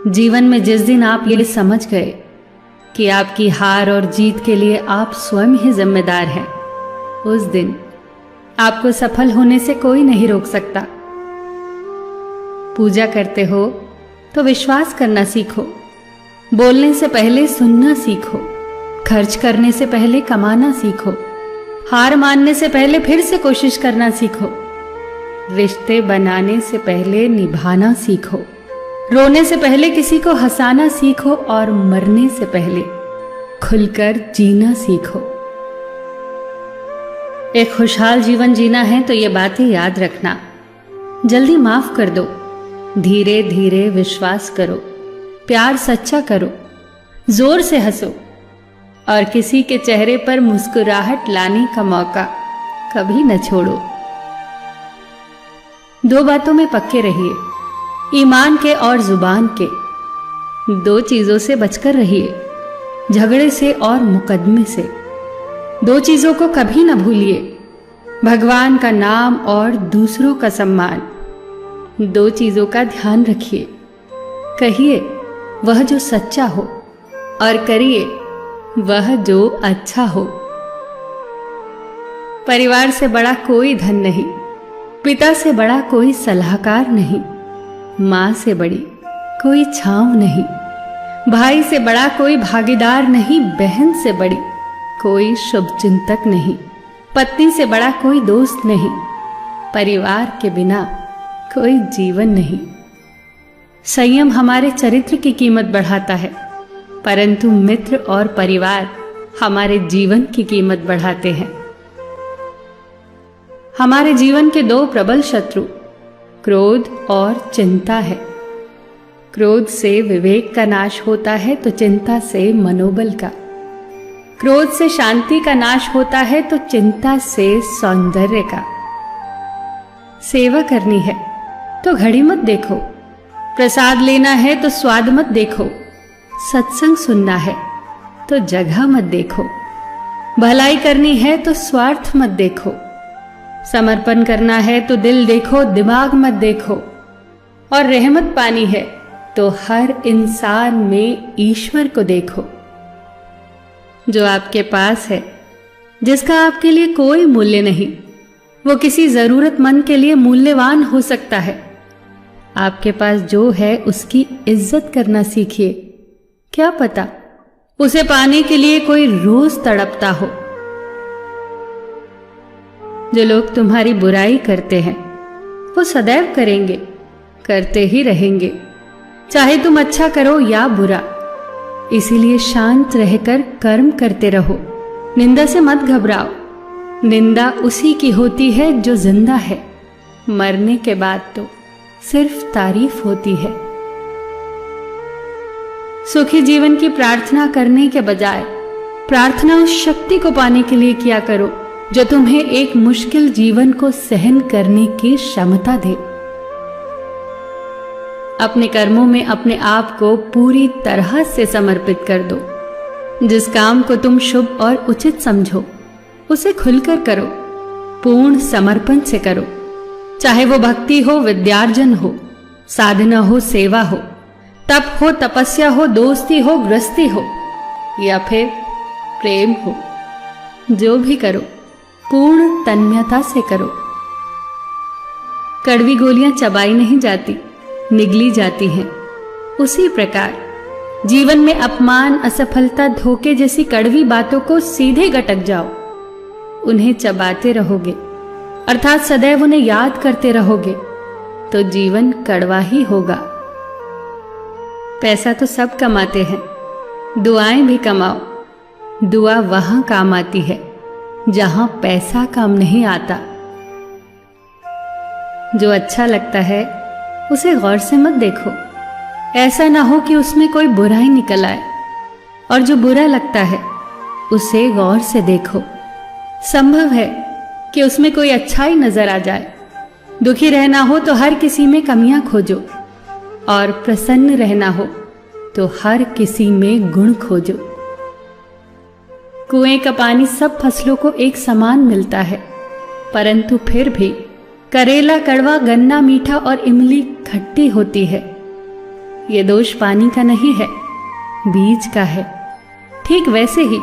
जीवन में जिस दिन आप ये समझ गए कि आपकी हार और जीत के लिए आप स्वयं ही जिम्मेदार हैं, उस दिन आपको सफल होने से कोई नहीं रोक सकता। पूजा करते हो तो विश्वास करना सीखो, बोलने से पहले सुनना सीखो, खर्च करने से पहले कमाना सीखो, हार मानने से पहले फिर से कोशिश करना सीखो, रिश्ते बनाने से पहले निभाना सीखो, रोने से पहले किसी को हंसाना सीखो और मरने से पहले खुलकर जीना सीखो। एक खुशहाल जीवन जीना है तो ये बातें याद रखना। जल्दी माफ कर दो, धीरे धीरे विश्वास करो, प्यार सच्चा करो, जोर से हंसो और किसी के चेहरे पर मुस्कुराहट लाने का मौका कभी न छोड़ो। दो बातों में पक्के रहिए, ईमान के और जुबान के। दो चीजों से बचकर रहिए, झगड़े से और मुकदमे से। दो चीजों को कभी न भूलिए, भगवान का नाम और दूसरों का सम्मान। दो चीजों का ध्यान रखिए, कहिए वह जो सच्चा हो और करिए वह जो अच्छा हो। परिवार से बड़ा कोई धन नहीं, पिता से बड़ा कोई सलाहकार नहीं, मां से बड़ी कोई छांव नहीं, भाई से बड़ा कोई भागीदार नहीं, बहन से बड़ी कोई शुभचिंतक नहीं, पत्नी से बड़ा कोई दोस्त नहीं, परिवार के बिना कोई जीवन नहीं। संयम हमारे चरित्र की कीमत बढ़ाता है, परंतु मित्र और परिवार हमारे जीवन की कीमत बढ़ाते हैं। हमारे जीवन के दो प्रबल शत्रु क्रोध और चिंता है। क्रोध से विवेक का नाश होता है तो चिंता से मनोबल का। क्रोध से शांति का नाश होता है तो चिंता से सौंदर्य का। सेवा करनी है तो घड़ी मत देखो, प्रसाद लेना है तो स्वाद मत देखो, सत्संग सुनना है तो जगह मत देखो, भलाई करनी है तो स्वार्थ मत देखो, समर्पण करना है तो दिल देखो, दिमाग मत देखो, और रहमत पानी है तो हर इंसान में ईश्वर को देखो। जो आपके पास है, जिसका आपके लिए कोई मूल्य नहीं, वो किसी जरूरतमंद के लिए मूल्यवान हो सकता है। आपके पास जो है उसकी इज्जत करना सीखिए, क्या पता उसे पाने के लिए कोई रोज तड़पता हो। जो लोग तुम्हारी बुराई करते हैं वो सदैव करेंगे, करते ही रहेंगे, चाहे तुम अच्छा करो या बुरा। इसीलिए शांत रहकर कर्म करते रहो, निंदा से मत घबराओ। निंदा उसी की होती है जो जिंदा है, मरने के बाद तो सिर्फ तारीफ होती है। सुखी जीवन की प्रार्थना करने के बजाय प्रार्थना उस शक्ति को पाने के लिए किया करो जो तुम्हें एक मुश्किल जीवन को सहन करने की क्षमता दे। अपने कर्मों में अपने आप को पूरी तरह से समर्पित कर दो। जिस काम को तुम शुभ और उचित समझो उसे खुलकर करो, पूर्ण समर्पण से करो। चाहे वो भक्ति हो, विद्यार्जन हो, साधना हो, सेवा हो, तप हो, तपस्या हो, दोस्ती हो, गृहस्थी हो या फिर प्रेम हो, जो भी करो पूर्ण तन्मयता से करो। कड़वी गोलियां चबाई नहीं जाती, निगली जाती हैं। उसी प्रकार जीवन में अपमान, असफलता, धोखे जैसी कड़वी बातों को सीधे गटक जाओ। उन्हें चबाते रहोगे, अर्थात सदैव उन्हें याद करते रहोगे, तो जीवन कड़वा ही होगा। पैसा तो सब कमाते हैं, दुआएं भी कमाओ। दुआ वहां काम आती है जहां पैसा काम नहीं आता। जो अच्छा लगता है उसे गौर से मत देखो, ऐसा ना हो कि उसमें कोई बुराई निकल आए, और जो बुरा लगता है उसे गौर से देखो। संभव है कि उसमें कोई अच्छाई नजर आ जाए। दुखी रहना हो तो हर किसी में कमियां खोजो, और प्रसन्न रहना हो तो हर किसी में गुण खोजो। कुएं का पानी सब फसलों को एक समान मिलता है, परंतु फिर भी करेला कड़वा, गन्ना मीठा और इमली खट्टी होती है। ये दोष पानी का नहीं है, बीज का है। ठीक वैसे ही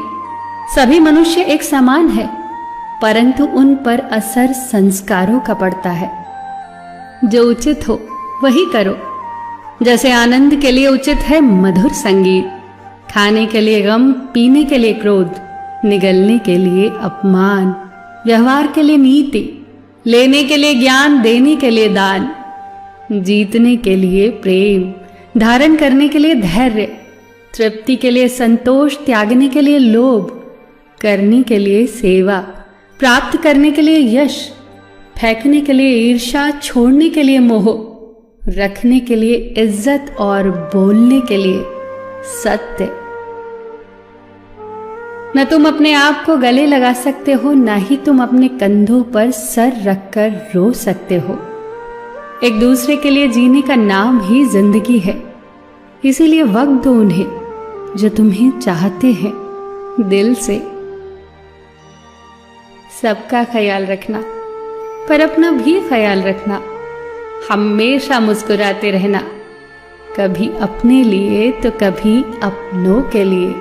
सभी मनुष्य एक समान है, परंतु उन पर असर संस्कारों का पड़ता है। जो उचित हो वही करो। जैसे आनंद के लिए उचित है मधुर संगीत, खाने के लिए गम, पीने के लिए क्रोध, निगलने के लिए अपमान, व्यवहार के लिए नीति, लेने के लिए ज्ञान, देने के लिए दान, जीतने के लिए प्रेम, धारण करने के लिए धैर्य, तृप्ति के लिए संतोष, त्यागने के लिए लोभ, करने के लिए सेवा, प्राप्त करने के लिए यश, फेंकने के लिए ईर्ष्या, छोड़ने के लिए मोह, रखने के लिए इज्जत और बोलने के लिए सत्य। न तुम अपने आप को गले लगा सकते हो, न ही तुम अपने कंधों पर सर रखकर रो सकते हो। एक दूसरे के लिए जीने का नाम ही जिंदगी है। इसीलिए वक्त दो उन्हें जो तुम्हें चाहते हैं दिल से। सबका ख्याल रखना, पर अपना भी ख्याल रखना। हमेशा मुस्कुराते रहना, कभी अपने लिए तो कभी अपनों के लिए।